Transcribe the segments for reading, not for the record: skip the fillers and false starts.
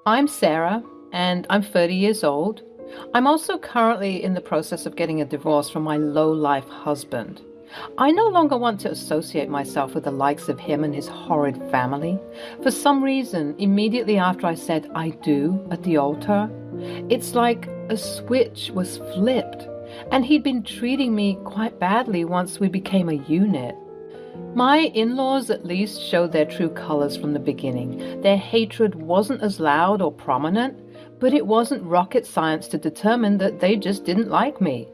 I'm Sarah, and I'm 30 years old. I'm also currently in the process of getting a divorce from my low-life husband. I no longer want to associate myself with the likes of him and his horrid family. For some reason, immediately after I said I do at the altar, it's like a switch was flipped, and he'd been treating me quite badly once we became a unit. My in-laws at least showed their true colors from the beginning. Their hatred wasn't as loud or prominent, but it wasn't rocket science to determine that they just didn't like me.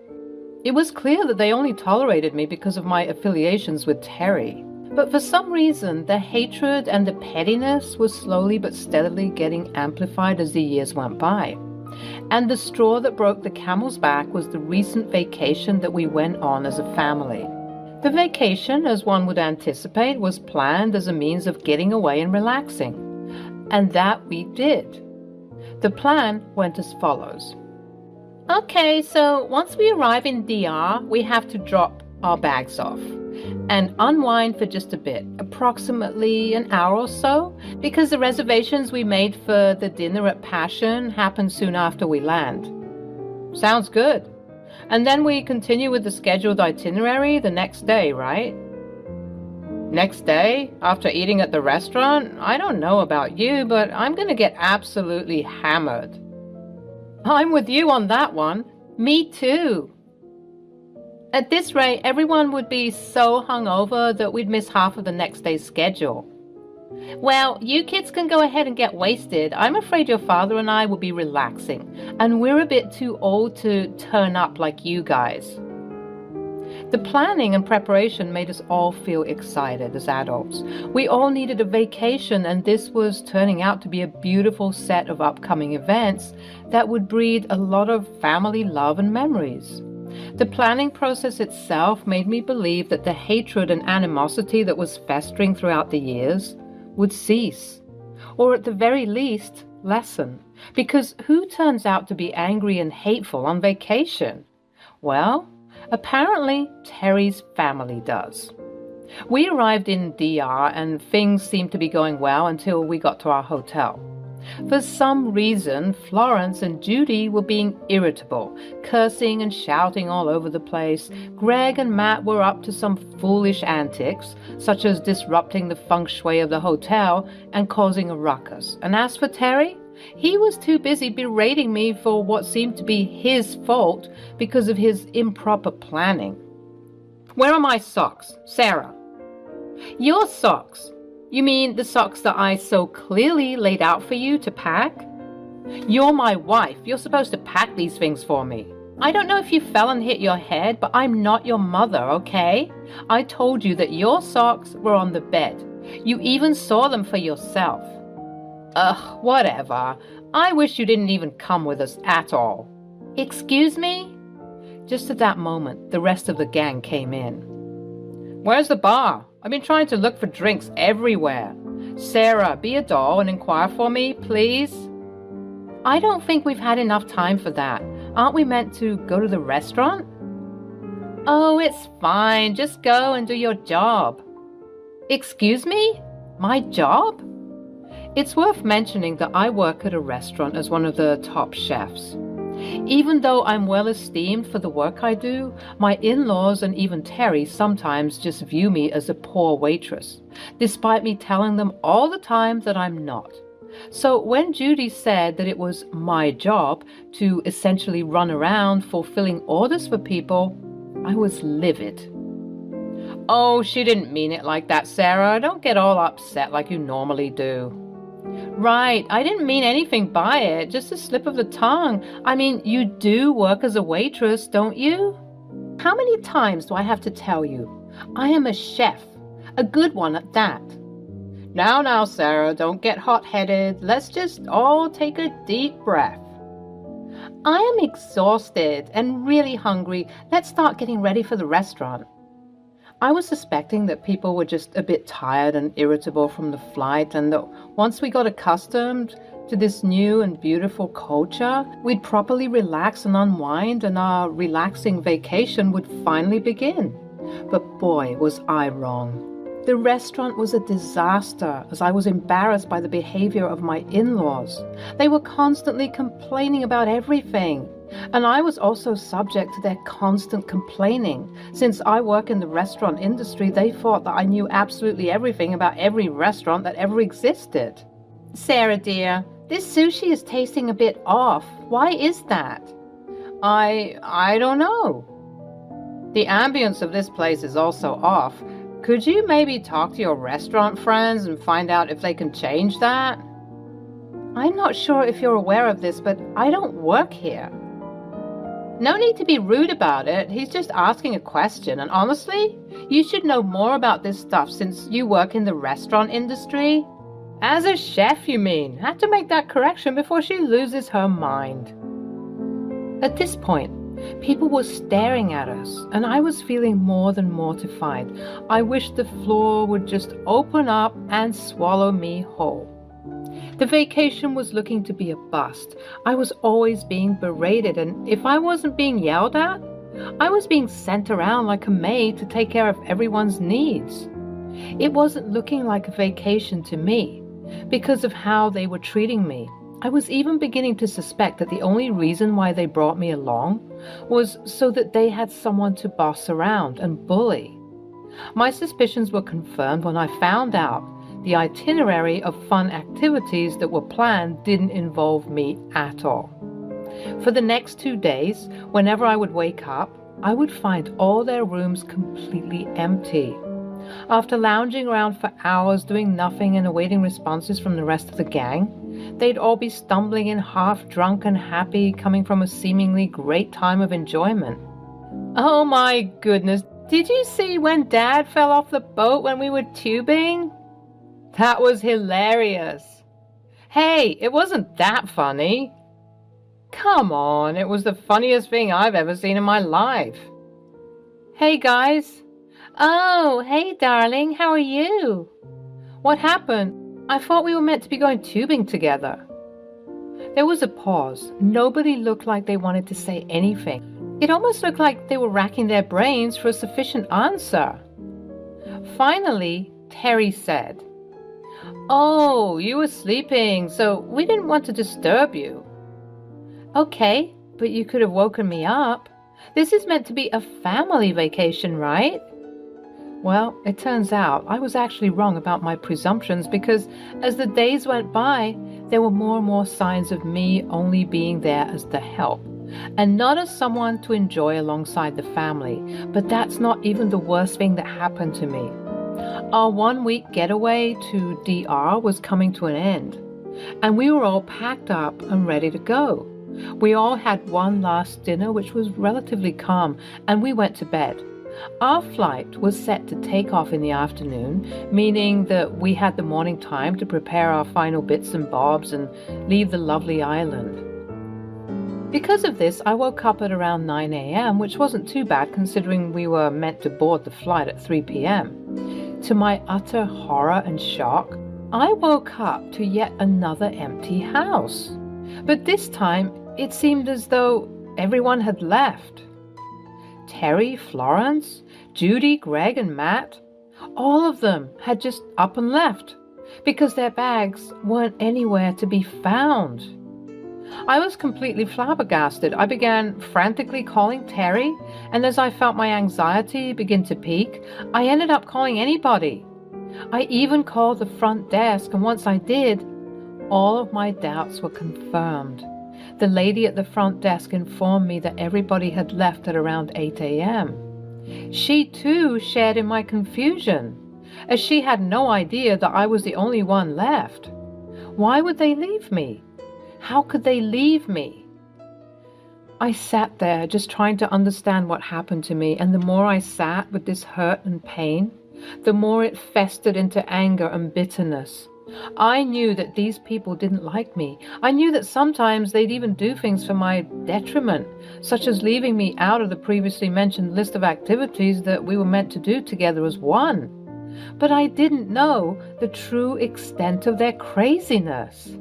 It was clear that they only tolerated me because of my affiliations with Terry. But for some reason, the hatred and the pettiness was slowly but steadily getting amplified as the years went by. And the straw that broke the camel's back was the recent vacation that we went on as a family. The vacation, as one would anticipate, was planned as a means of getting away and relaxing. And that we did. The plan went as follows. Okay, so once we arrive in DR, we have to drop our bags off and unwind for just a bit, approximately an hour or so, because the reservations we made for the dinner at Passion happen soon after we land. Sounds good. And then we continue with the scheduled itinerary the next day, right? Next day, after eating at the restaurant, I don't know about you, but I'm going to get absolutely hammered. I'm with you on that one. Me too. At this rate, everyone would be so hungover that we'd miss half of the next day's schedule. Well, you kids can go ahead and get wasted. I'm afraid your father and I will be relaxing, and we're a bit too old to turn up like you guys. The planning and preparation made us all feel excited as adults. We all needed a vacation, and this was turning out to be a beautiful set of upcoming events that would breed a lot of family love and memories. The planning process itself made me believe that the hatred and animosity that was festering throughout the years would cease, or at the very least, lessen. Because who turns out to be angry and hateful on vacation? Well, apparently Terry's family does. We arrived in DR and things seemed to be going well until we got to our hotel. For some reason, Florence and Judy were being irritable, cursing and shouting all over the place. Greg and Matt were up to some foolish antics, such as disrupting the feng shui of the hotel and causing a ruckus. And as for Terry, he was too busy berating me for what seemed to be his fault because of his improper planning. Where are my socks, Sarah? Your socks? You mean the socks that I so clearly laid out for you to pack? You're my wife. You're supposed to pack these things for me. I don't know if you fell and hit your head, but I'm not your mother, okay? I told you that your socks were on the bed. You even saw them for yourself. Ugh, whatever. I wish you didn't even come with us at all. Excuse me? Just at that moment, the rest of the gang came in. Where's the bar? I've been trying to look for drinks everywhere. Sarah, be a doll and inquire for me, please. I don't think we've had enough time for that. Aren't we meant to go to the restaurant? Oh, it's fine. Just go and do your job. Excuse me? My job? It's worth mentioning that I work at a restaurant as one of the top chefs. Even though I'm well esteemed for the work I do, my in-laws and even Terry sometimes just view me as a poor waitress, despite me telling them all the time that I'm not. So when Judy said that it was my job to essentially run around fulfilling orders for people, I was livid. Oh, she didn't mean it like that, Sarah. Don't get all upset like you normally do. Right, I didn't mean anything by it, just a slip of the tongue. I mean, you do work as a waitress, don't you? How many times do I have to tell you? I am a chef, a good one at that. Now, Sarah, don't get hot-headed. Let's just all take a deep breath. I am exhausted and really hungry. Let's start getting ready for the restaurant. I was suspecting that people were just a bit tired and irritable from the flight, and that once we got accustomed to this new and beautiful culture, we'd properly relax and unwind, and our relaxing vacation would finally begin. But boy, was I wrong. The restaurant was a disaster as I was embarrassed by the behavior of my in-laws. They were constantly complaining about everything. And I was also subject to their constant complaining. Since I work in the restaurant industry, they thought that I knew absolutely everything about every restaurant that ever existed. Sarah dear, this sushi is tasting a bit off. Why is that? I don't know. The ambience of this place is also off. Could you maybe talk to your restaurant friends and find out if they can change that? I'm not sure if you're aware of this, but I don't work here. No need to be rude about it. He's just asking a question. And honestly, you should know more about this stuff since you work in the restaurant industry. As a chef, you mean? Have to make that correction before she loses her mind. At this point, people were staring at us, and I was feeling more than mortified. I wished the floor would just open up and swallow me whole. The vacation was looking to be a bust. I was always being berated, and if I wasn't being yelled at, I was being sent around like a maid to take care of everyone's needs. It wasn't looking like a vacation to me because of how they were treating me. I was even beginning to suspect that the only reason why they brought me along was so that they had someone to boss around and bully. My suspicions were confirmed when I found out the itinerary of fun activities that were planned didn't involve me at all. For the next 2 days, whenever I would wake up, I would find all their rooms completely empty. After lounging around for hours doing nothing and awaiting responses from the rest of the gang, they'd all be stumbling in half drunk and happy, coming from a seemingly great time of enjoyment. Oh my goodness, did you see when Dad fell off the boat when we were tubing? That was hilarious. Hey, it wasn't that funny. Come on, it was the funniest thing I've ever seen in my life. Hey guys. Oh, hey darling, how are you? What happened? I thought we were meant to be going tubing together. There was a pause. Nobody looked like they wanted to say anything. It almost looked like they were racking their brains for a sufficient answer. Finally, Terry said, "Oh, you were sleeping, so we didn't want to disturb you." Okay, but you could have woken me up. This is meant to be a family vacation, right? Well, it turns out I was actually wrong about my presumptions because as the days went by, there were more and more signs of me only being there as the help and not as someone to enjoy alongside the family. But that's not even the worst thing that happened to me. Our 1-week getaway to DR was coming to an end, and we were all packed up and ready to go. We all had one last dinner, which was relatively calm, and we went to bed. Our flight was set to take off in the afternoon, meaning that we had the morning time to prepare our final bits and bobs and leave the lovely island. Because of this, I woke up at around 9 a.m., which wasn't too bad considering we were meant to board the flight at 3 p.m. To my utter horror and shock, I woke up to yet another empty house. But this time, it seemed as though everyone had left. Terry, Florence, Judy, Greg, and Matt, all of them had just up and left because their bags weren't anywhere to be found. I was completely flabbergasted. I began frantically calling Terry, and as I felt my anxiety begin to peak, I ended up calling anybody. I even called the front desk, and once I did, all of my doubts were confirmed. The lady at the front desk informed me that everybody had left at around 8 a.m. She too shared in my confusion, as she had no idea that I was the only one left. Why would they leave me? How could they leave me? I sat there just trying to understand what happened to me, and the more I sat with this hurt and pain, the more it festered into anger and bitterness. I knew that these people didn't like me. I knew that sometimes they'd even do things for my detriment, such as leaving me out of the previously mentioned list of activities that we were meant to do together as one. But I didn't know the true extent of their craziness.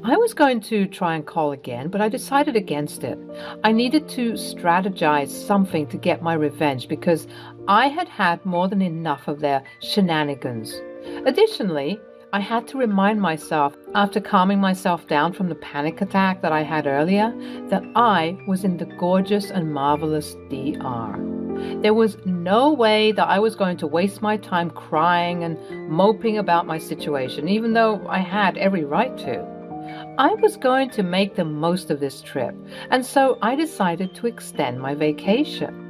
I was going to try and call again, but I decided against it. I needed to strategize something to get my revenge because I had had more than enough of their shenanigans. Additionally, I had to remind myself, after calming myself down from the panic attack that I had earlier, that I was in the gorgeous and marvelous DR. There was no way that I was going to waste my time crying and moping about my situation, even though I had every right to. I was going to make the most of this trip, and so I decided to extend my vacation.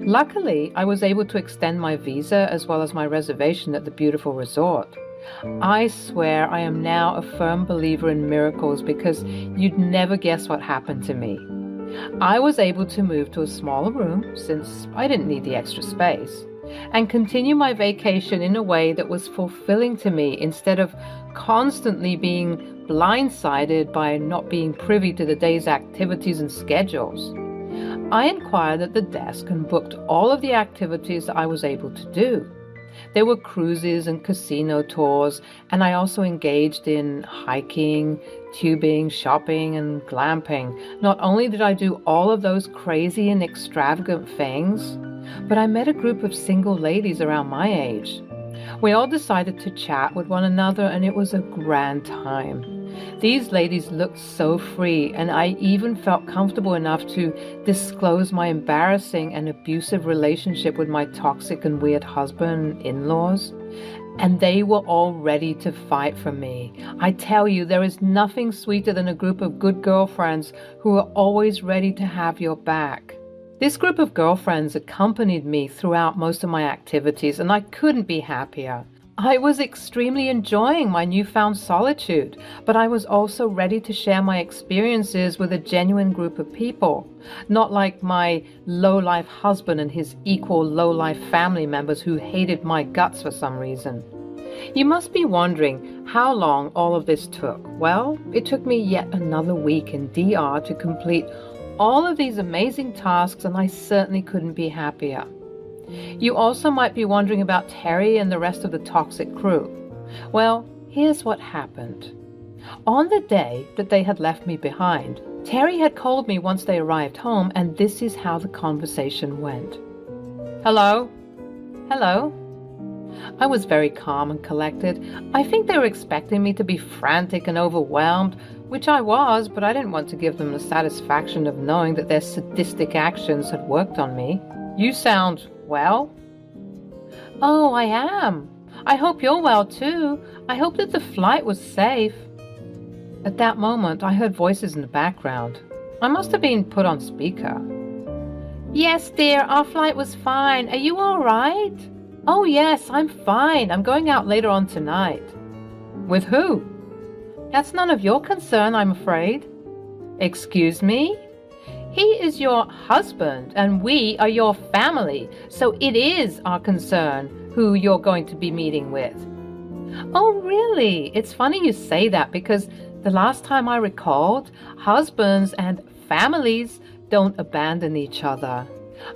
Luckily, I was able to extend my visa as well as my reservation at the beautiful resort. I swear I am now a firm believer in miracles because you'd never guess what happened to me. I was able to move to a smaller room since I didn't need the extra space and continue my vacation in a way that was fulfilling to me instead of constantly being blindsided by not being privy to the day's activities and schedules. I inquired at the desk and booked all of the activities that I was able to do. There were cruises and casino tours, and I also engaged in hiking, tubing, shopping, and glamping. Not only did I do all of those crazy and extravagant things, but I met a group of single ladies around my age. We all decided to chat with one another, and it was a grand time. These ladies looked so free, and I even felt comfortable enough to disclose my embarrassing and abusive relationship with my toxic and weird husband and in-laws. And they were all ready to fight for me. I tell you, there is nothing sweeter than a group of good girlfriends who are always ready to have your back. This group of girlfriends accompanied me throughout most of my activities, and I couldn't be happier. I was extremely enjoying my newfound solitude, but I was also ready to share my experiences with a genuine group of people, not like my low-life husband and his equal low-life family members who hated my guts for some reason. You must be wondering how long all of this took. Well, it took me yet another week in DR to complete all of these amazing tasks, and I certainly couldn't be happier. You also might be wondering about Terry and the rest of the toxic crew. Well, here's what happened. On the day that they had left me behind, Terry had called me once they arrived home, and this is how the conversation went. Hello? Hello? I was very calm and collected. I think they were expecting me to be frantic and overwhelmed, which I was, but I didn't want to give them the satisfaction of knowing that their sadistic actions had worked on me. You sound well? Oh, I am. I hope you're well too. I hope that the flight was safe. At that moment, I heard voices in the background. I must have been put on speaker. Yes, dear, our flight was fine. Are you all right? Oh, yes, I'm fine. I'm going out later on tonight. With who? That's none of your concern, I'm afraid. Excuse me? He is your husband, and we are your family, so it is our concern who you're going to be meeting with. Oh, really? It's funny you say that, because the last time I recalled, husbands and families don't abandon each other.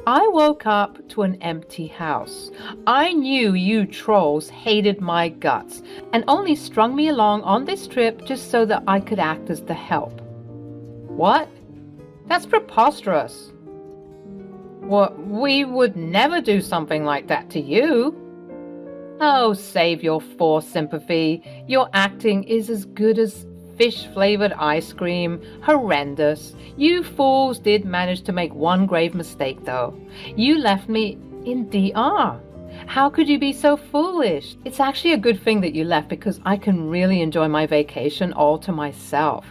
I woke up to an empty house. I knew you trolls hated my guts and only strung me along on this trip just so that I could act as the help. What? That's preposterous. What, we would never do something like that to you. Oh, save your forced sympathy. Your acting is as good as fish-flavored ice cream. Horrendous. You fools did manage to make one grave mistake, though. You left me in DR. How could you be so foolish? It's actually a good thing that you left, because I can really enjoy my vacation all to myself.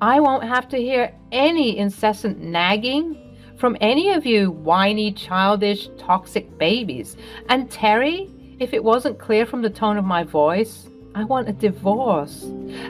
I won't have to hear any incessant nagging from any of you whiny, childish, toxic babies. And Terry, if it wasn't clear from the tone of my voice, I want a divorce.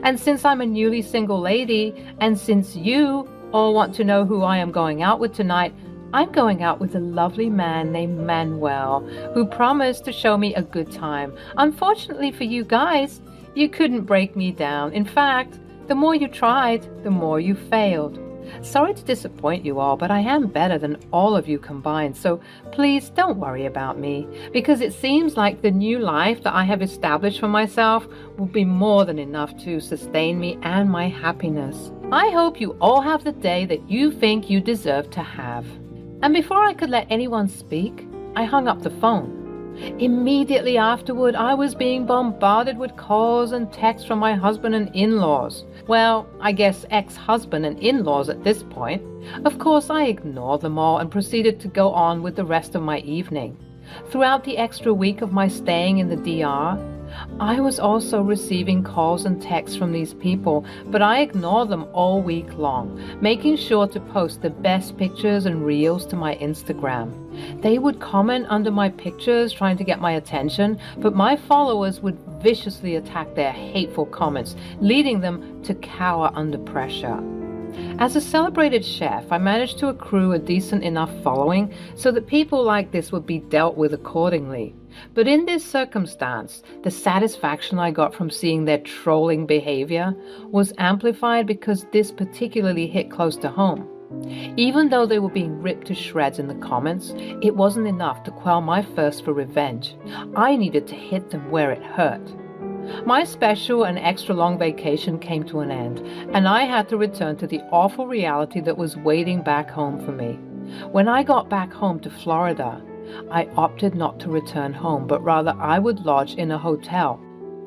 And since I'm a newly single lady, and since you all want to know who I am going out with tonight, I'm going out with a lovely man named Manuel, who promised to show me a good time. Unfortunately for you guys, you couldn't break me down. In fact, the more you tried, the more you failed. Sorry to disappoint you all, but I am better than all of you combined, so please don't worry about me, because it seems like the new life that I have established for myself will be more than enough to sustain me and my happiness. I hope you all have the day that you think you deserve to have. And before I could let anyone speak, I hung up the phone. Immediately afterward, I was being bombarded with calls and texts from my husband and in-laws. Well, I guess ex-husband and in-laws at this point. Of course, I ignored them all and proceeded to go on with the rest of my evening. Throughout the extra week of my staying in the DR, I was also receiving calls and texts from these people, but I ignored them all week long, making sure to post the best pictures and reels to my Instagram. They would comment under my pictures trying to get my attention, but my followers would viciously attack their hateful comments, leading them to cower under pressure. As a celebrated chef, I managed to accrue a decent enough following so that people like this would be dealt with accordingly. But in this circumstance, the satisfaction I got from seeing their trolling behavior was amplified because this particularly hit close to home. Even though they were being ripped to shreds in the comments, it wasn't enough to quell my thirst for revenge. I needed to hit them where it hurt. My special and extra long vacation came to an end, and I had to return to the awful reality that was waiting back home for me. When I got back home to Florida, I opted not to return home, but rather I would lodge in a hotel.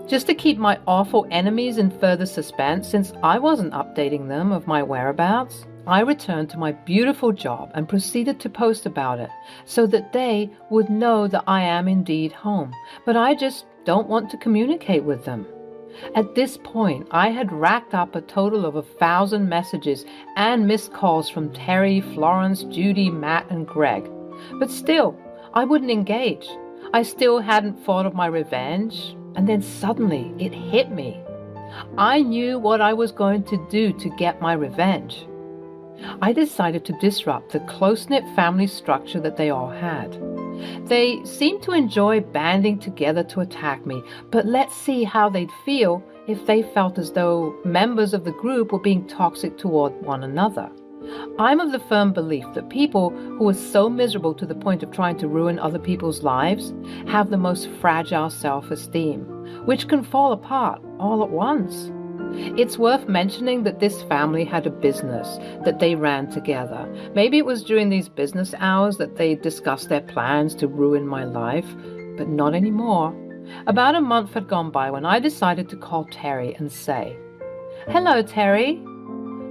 Just to keep my awful enemies in further suspense, since I wasn't updating them of my whereabouts, I returned to my beautiful job and proceeded to post about it, so that they would know that I am indeed home, but I just don't want to communicate with them. At this point, I had racked up a total of 1,000 messages and missed calls from Terry, Florence, Judy, Matt, and Greg. But still, I wouldn't engage. I still hadn't thought of my revenge, and then suddenly it hit me. I knew what I was going to do to get my revenge. I decided to disrupt the close-knit family structure that they all had. They seemed to enjoy banding together to attack me, but let's see how they'd feel if they felt as though members of the group were being toxic toward one another. I'm of the firm belief that people who are so miserable to the point of trying to ruin other people's lives have the most fragile self-esteem, which can fall apart all at once. It's worth mentioning that this family had a business that they ran together. Maybe it was during these business hours that they discussed their plans to ruin my life, but not anymore. About a month had gone by when I decided to call Terry and say, "Hello, Terry."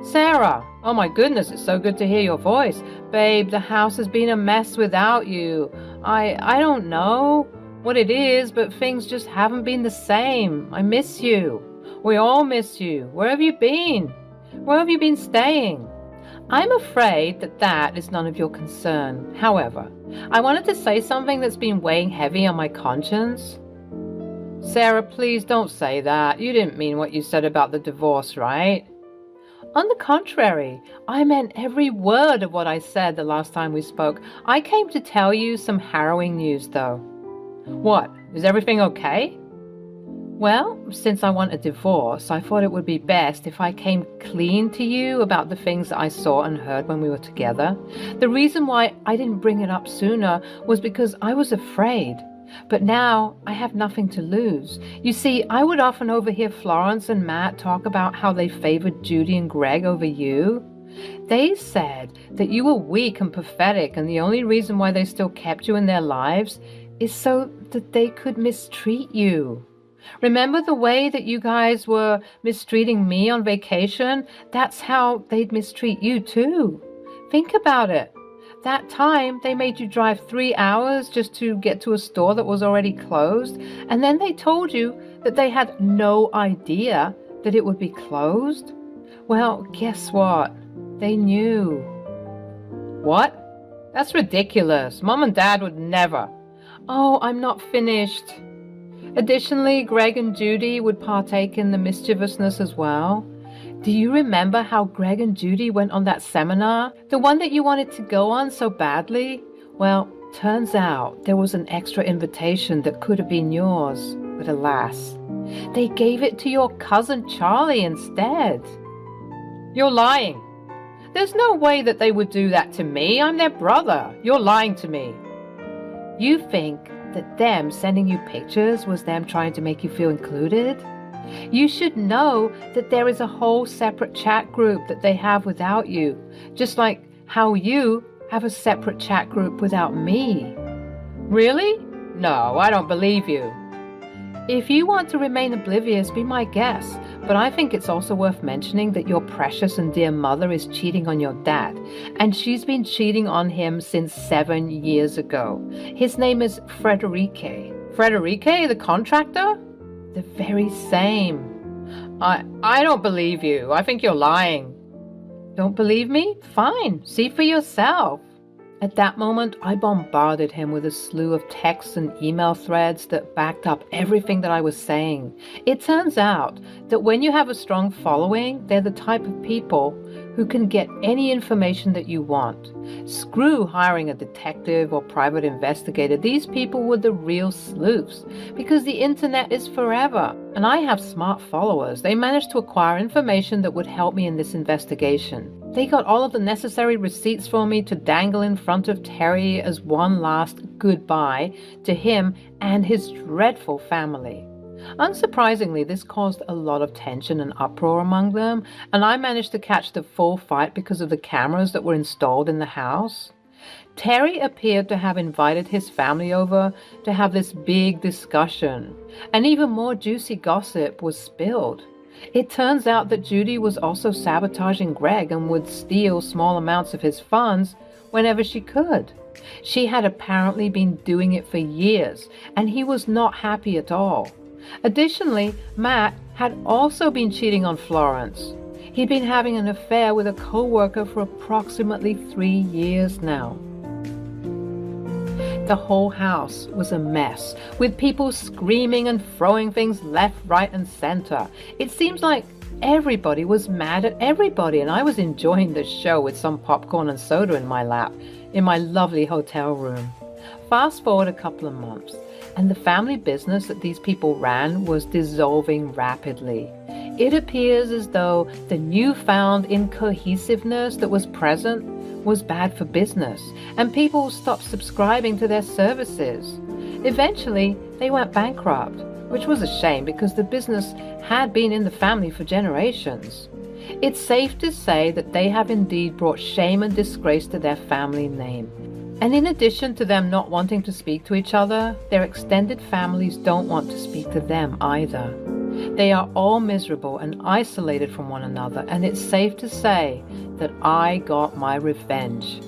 "Sarah, oh my goodness, it's so good to hear your voice. Babe, the house has been a mess without you. I don't know what it is, but things just haven't been the same. I miss you. We all miss you. Where have you been? Where have you been staying?" I'm afraid that is none of your concern. However, I wanted to say something that's been weighing heavy on my conscience. "Sarah, please don't say that. You didn't mean what you said about the divorce, right?" "On the contrary, I meant every word of what I said the last time we spoke. I came to tell you some harrowing news, though." "What? Is everything okay?" "Well, since I want a divorce, I thought it would be best if I came clean to you about the things that I saw and heard when we were together. The reason why I didn't bring it up sooner was because I was afraid. But now I have nothing to lose. You see, I would often overhear Florence and Matt talk about how they favored Judy and Greg over you. They said that you were weak and pathetic, and the only reason why they still kept you in their lives is so that they could mistreat you. Remember the way that you guys were mistreating me on vacation? That's how they'd mistreat you too. Think about it. That time they made you drive 3 hours just to get to a store that was already closed, and then they told you that they had no idea that it would be closed. Well, guess what? They knew. What? That's ridiculous. Mom and Dad would never. Oh, I'm not finished. Additionally, Greg and Judy would partake in the mischievousness as well. Do you remember how Greg and Judy went on that seminar? The one that you wanted to go on so badly? Well, turns out there was an extra invitation that could have been yours, but alas, they gave it to your cousin Charlie instead. You're lying. There's no way that they would do that to me. I'm their brother. You're lying to me. You think that them sending you pictures was them trying to make you feel included? You should know that there is a whole separate chat group that they have without you, just like how you have a separate chat group without me. Really? No, I don't believe you. If you want to remain oblivious, be my guest, but I think it's also worth mentioning that your precious and dear mother is cheating on your dad, and she's been cheating on him since 7 years ago. His name is Frederique. Frederique, the contractor? The very same. I don't believe you. I think you're lying. Don't believe me? Fine. See for yourself. At that moment, I bombarded him with a slew of texts and email threads that backed up everything that I was saying. It turns out that when you have a strong following, they're the type of people who can get any information that you want. Screw hiring a detective or private investigator. These people were the real sleuths, because the internet is forever. And I have smart followers. They managed to acquire information that would help me in this investigation. They got all of the necessary receipts for me to dangle in front of Terry as one last goodbye to him and his dreadful family. Unsurprisingly, this caused a lot of tension and uproar among them, and I managed to catch the full fight because of the cameras that were installed in the house. Terry appeared to have invited his family over to have this big discussion, and even more juicy gossip was spilled. It turns out that Judy was also sabotaging Greg and would steal small amounts of his funds whenever she could. She had apparently been doing it for years, and he was not happy at all. Additionally, Matt had also been cheating on Florence. He'd been having an affair with a co-worker for approximately 3 years now. The whole house was a mess, with people screaming and throwing things left, right, and center. It seems like everybody was mad at everybody, and I was enjoying the show with some popcorn and soda in my lap, in my lovely hotel room. Fast forward a couple of months, and the family business that these people ran was dissolving rapidly. It appears as though the newfound incohesiveness that was present was bad for business, and people stopped subscribing to their services. Eventually, they went bankrupt, which was a shame because the business had been in the family for generations. It's safe to say that they have indeed brought shame and disgrace to their family name. And in addition to them not wanting to speak to each other, their extended families don't want to speak to them either. They are all miserable and isolated from one another, and it's safe to say that I got my revenge.